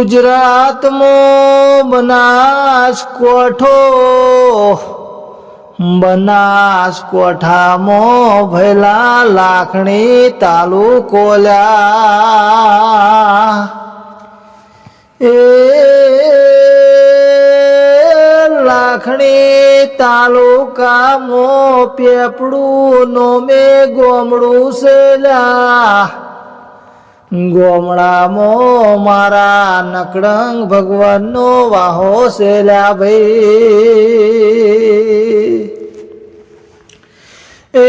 ગુજરાતમાં બનાસકોઠામાં ભૈલા લાખણી તાલુકો લ્યા એ લાખણી તાલુકામાં પેપડું નોમે ગોમડું છે લ્યા ગોમડામાં મારા નકળંગ ભગવાનનો વાહો છે લ્યા ભાઈ એ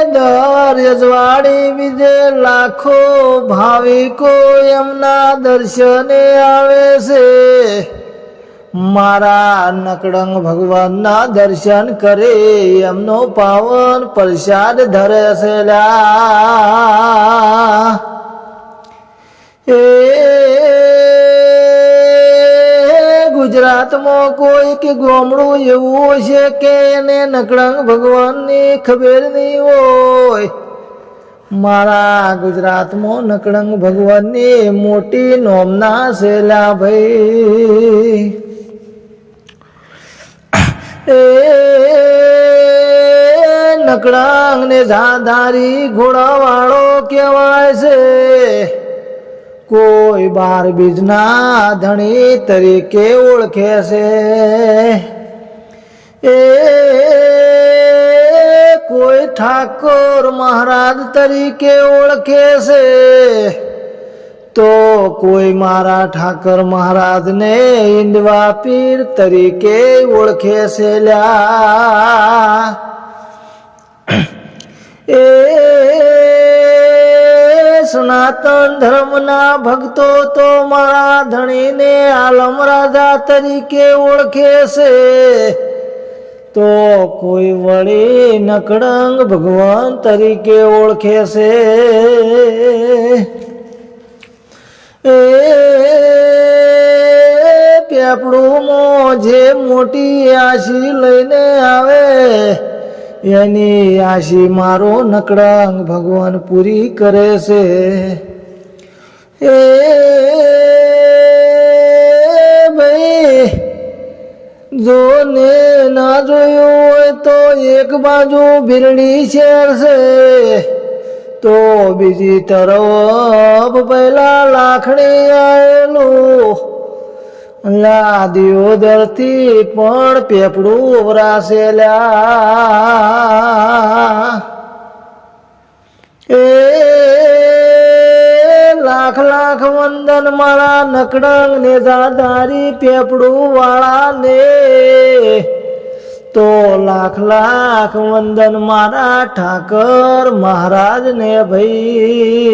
દર યજવાડી બીજે લાખો ભાવિકો એમના દર્શને આવે છે મારા નકળંગ ભગવાનના દર્શન કરે એમનો પાવન પ્રસાદ ધરે છે લ્યા એ ગુજરાતમાં કોઈક ગોમડું એવું છે કે એને નકળંગ ભગવાનની ખબર નહીં હોય મારા ગુજરાતમાં નકળંગ ભગવાનની મોટી નોમના છે લ્યા ભાઈ એ નકળંગ ને ઝાધારી ઘોડાવાળો કહેવાય છે કોઈ 12 બીજના ધણી તરીકે ઓળખે છે એ કોઈ ઠાકોર મહારાજ તરીકે ઓળખે છે તો કોઈ મારા ઠાકર મહારાજને ઈંડવા પીર તરીકે ઓળખે છે લ્યા એ સનાતન ધર્મના ભક્તો તો મારા ધણીને આલમ રાજા તરીકે ઓળખે છે તો કોઈ વળી નકળંગ ભગવાન તરીકે ઓળખે છે એ પેપડુંમાં જે મોટી આશી લઈને આવે એની આશી મારો નકળંગ ભગવાન પૂરી કરે છે એ ભાઈ જો ને ના જોયું હોય તો એક બાજુ ભીરડી શહેર છે તો બીજી તરફ પહેલા લાખણી આવેલું દિયોદરથી પણ પેપડું વરાશે લ્યા એ લાખ લાખ વંદન મારા નકળંગ ને ઝાધારી પેપડું વાળા ને તો લાખ લાખ વંદન મારા ઠાકર મહારાજ ને ભાઈ